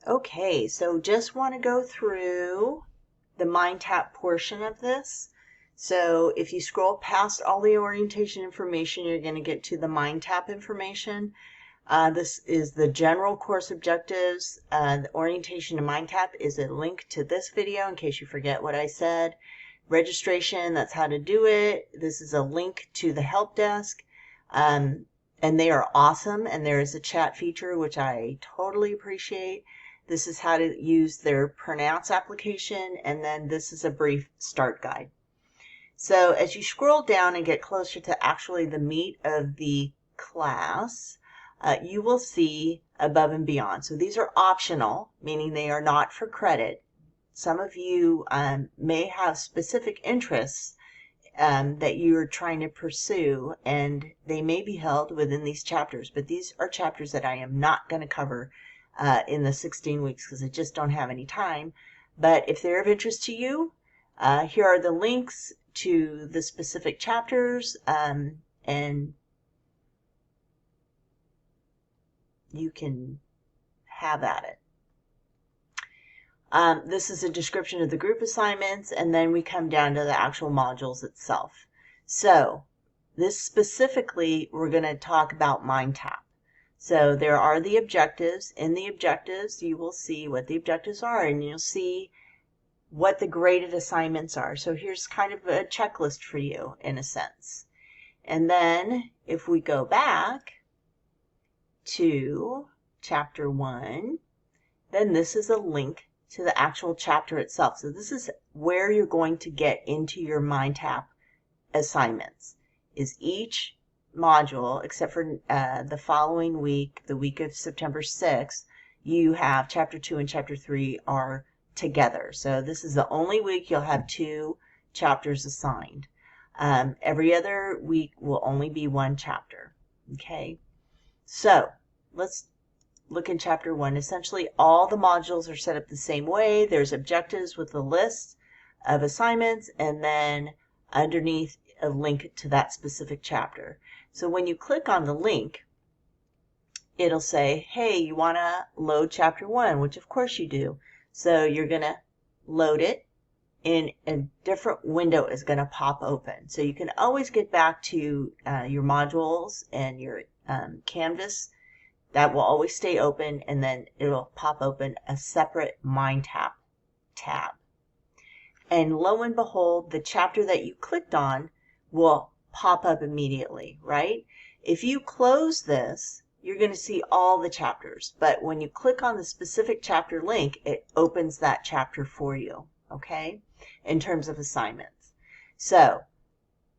Okay, so just want to go through the MindTap portion of this. So if you scroll past all the orientation information, you're going to get to the MindTap information. This is the general course objectives. The orientation to MindTap is a link to this video in case you forget what I said. Registration, that's how to do it. This is a link to the help desk. And they are awesome. And there is a chat feature, which I totally appreciate. This is how to use their Pronounce application. And then this is a brief start guide. So as you scroll down and get closer to actually the meat of the class, you will see above and beyond. So these are optional, meaning they are not for credit. Some of you may have specific interests that you're trying to pursue, and they may be held within these chapters. But these are chapters that I am not going to cover in the 16 weeks because I just don't have any time. But if they're of interest to you, here are the links to the specific chapters, and you can have at it. This is a description of the group assignments, and then we come down to the actual modules itself. So this specifically, we're going to talk about MindTap. So there are the objectives. In the objectives, you will see what the objectives are, and you'll see what the graded assignments are. So here's kind of a checklist for you, in a sense. And then if we go back to chapter 1, then this is a link to the actual chapter itself. So this is where you're going to get into your MindTap assignments, is each module, except for the following week, the week of September 6th, you have chapter 2 and chapter 3 are together. So this is the only week you'll have 2 chapters assigned. Every other week will only be 1 chapter. Okay, so let's look in chapter 1. Essentially, all the modules are set up the same way. There's objectives with a list of assignments, and then underneath a link to that specific chapter. So when you click on the link, it'll say, hey, you want to load chapter 1, which of course you do. So you're going to load it, and a different window is going to pop open. So you can always get back to your modules and your Canvas. That will always stay open, and then it'll pop open a separate MindTap tab. And lo and behold, the chapter that you clicked on will pop up immediately, right? If you close this, you're going to see all the chapters. But when you click on the specific chapter link, it opens that chapter for you, okay, in terms of assignments. So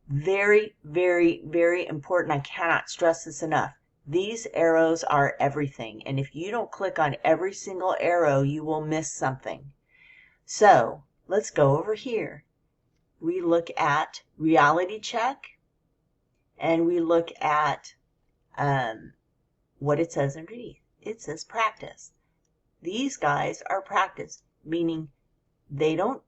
very, very, very important. I cannot stress this enough. These arrows are everything, and if you don't click on every single arrow, you will miss something. So let's go over here. We look at reality check, and we look at what it says underneath. It says practice. These guys are practice, meaning they don't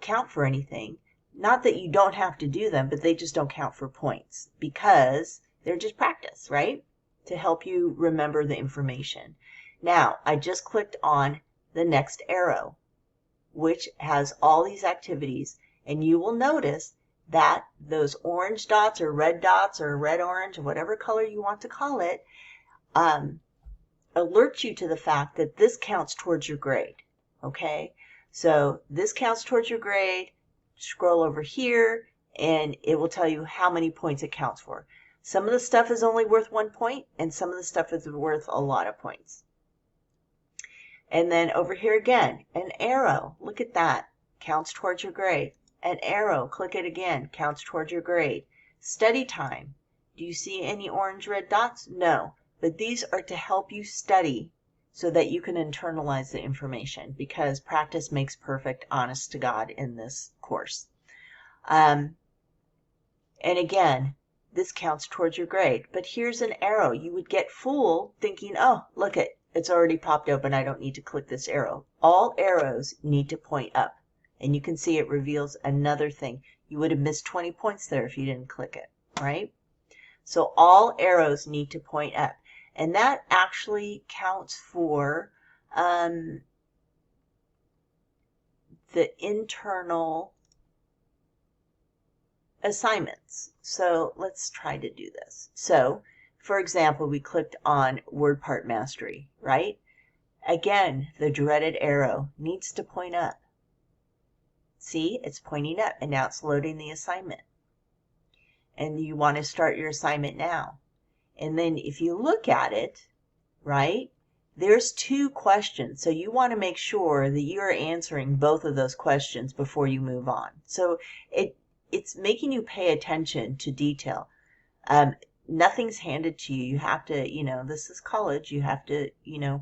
count for anything. Not that you don't have to do them, but they just don't count for points because they're just practice, right? To help you remember the information. Now, I just clicked on the next arrow, which has all these activities, and you will notice that those orange dots or red orange, or whatever color you want to call it, alert you to the fact that this counts towards your grade, okay? So this counts towards your grade. Scroll over here, and it will tell you how many points it counts for. Some of the stuff is only worth 1 point, and some of the stuff is worth a lot of points. And then over here again, an arrow. Look at that. Counts towards your grade. An arrow. Click it again. Counts towards your grade. Study time. Do you see any orange, red dots? No. But these are to help you study so that you can internalize the information, because practice makes perfect, honest to God, in this course. And again, this counts towards your grade. But here's an arrow. You would get fooled thinking, oh, look, it's already popped open. I don't need to click this arrow. All arrows need to point up. And you can see it reveals another thing. You would have missed 20 points there if you didn't click it, right? So all arrows need to point up. And that actually counts for the internal assignments. So let's try to do this. So, for example, we clicked on word part mastery, right? Again, the dreaded arrow needs to point up. See, it's pointing up, and now it's loading the assignment. And you want to start your assignment now. And then if you look at it, right, there's 2 questions. So you want to make sure that you are answering both of those questions before you move on. So it's making you pay attention to detail. Nothing's handed to you. You have to, this is college. You have to,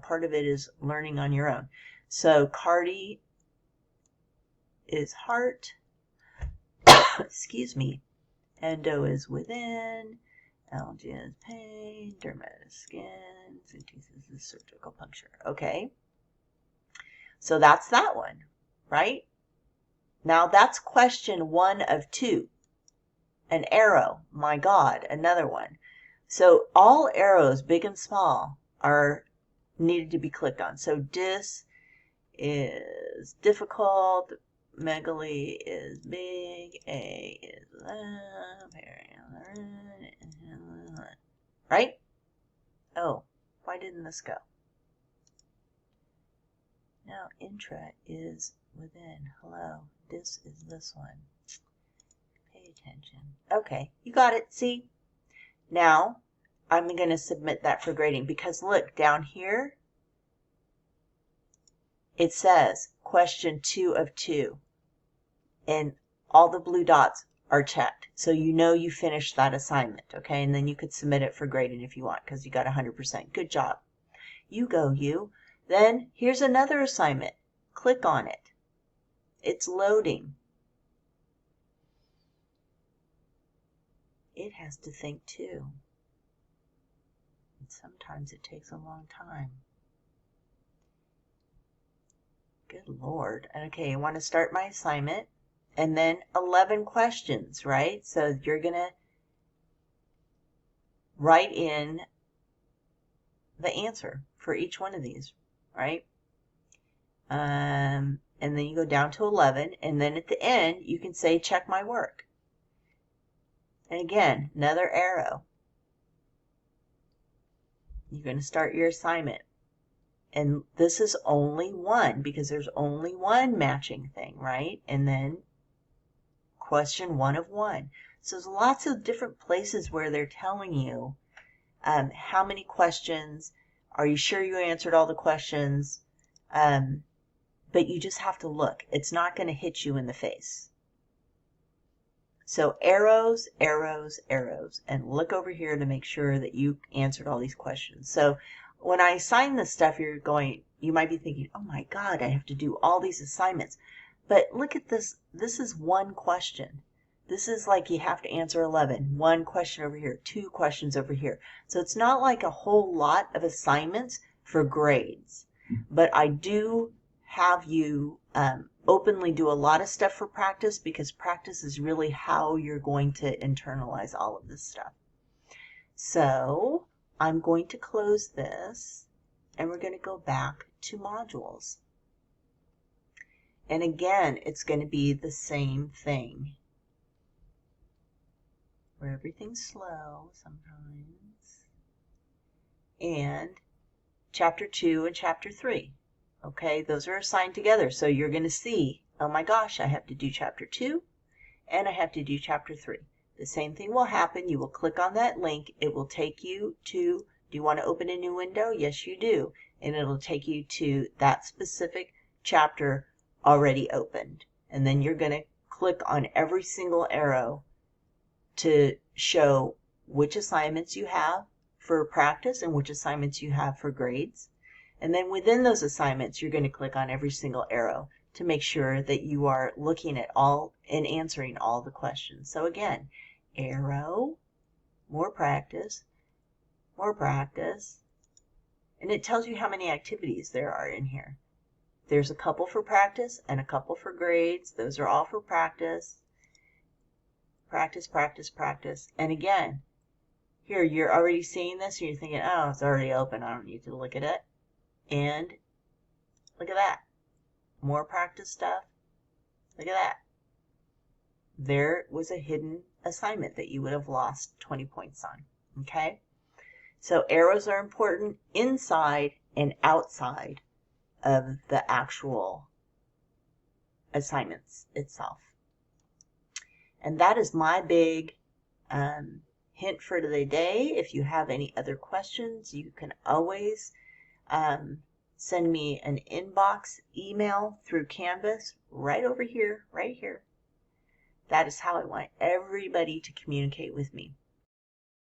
part of it is learning on your own. So Cardi is heart. Excuse me. Endo is within. Algae is pain. Derma is skin. Synthesis is surgical puncture. Okay. So that's that one, right? Now that's question 1 of 2. An arrow, my God, another one. So all arrows, big and small, are needed to be clicked on. So dis is difficult, megaly is big, A is right? Oh, why didn't this go? Now intra is within. Hello, dis is this one. Pay attention. Okay, you got it. See? Now, I'm going to submit that for grading because look, down here, it says question 2 of 2. And all the blue dots are checked. So you know you finished that assignment, okay? And then you could submit it for grading if you want because you got 100%. Good job. You go, you. Then here's another assignment. Click on it. It's loading. It has to think too. And sometimes it takes a long time. Good Lord. Okay, I want to start my assignment. And then 11 questions, right? So you're going to write in the answer for each one of these, right? And then you go down to 11. And then at the end, you can say, check my work. And again, another arrow. You're going to start your assignment. And this is only one because there's only one matching thing, right? And then question 1 of 1. So there's lots of different places where they're telling you how many questions. Are you sure you answered all the questions? But you just have to look. It's not going to hit you in the face. So arrows, arrows, arrows. And look over here to make sure that you answered all these questions. So when I assign this stuff, you might be thinking, oh my God, I have to do all these assignments. But look at this. This is one question. This is like you have to answer 11. 1 question over here, 2 questions over here. So it's not like a whole lot of assignments for grades. But I do have you openly do a lot of stuff for practice because practice is really how you're going to internalize all of this stuff. So I'm going to close this and we're going to go back to modules. And again, it's going to be the same thing. Where everything's slow sometimes. And chapter 2 and chapter 3. Okay, those are assigned together. So you're going to see, oh my gosh, I have to do chapter 2 and I have to do chapter 3. The same thing will happen. You will click on that link. It will take you to, do you want to open a new window? Yes, you do. And it'll take you to that specific chapter already opened. And then you're going to click on every single arrow to show which assignments you have for practice and which assignments you have for grades. And then within those assignments, you're going to click on every single arrow to make sure that you are looking at all and answering all the questions. So again, arrow, more practice, and it tells you how many activities there are in here. There's a couple for practice and a couple for grades. Those are all for practice. Practice, practice, practice. And again, here you're already seeing this and you're thinking, oh, it's already open. I don't need to look at it. And Look at that. More practice stuff. Look at that. There was a hidden assignment that you would have lost 20 points on. Okay? So arrows are important inside and outside of the actual assignments itself. And that is my big hint for the day. If you have any other questions, you can always send me an inbox email through Canvas right over here, right here. That is how I want everybody to communicate with me.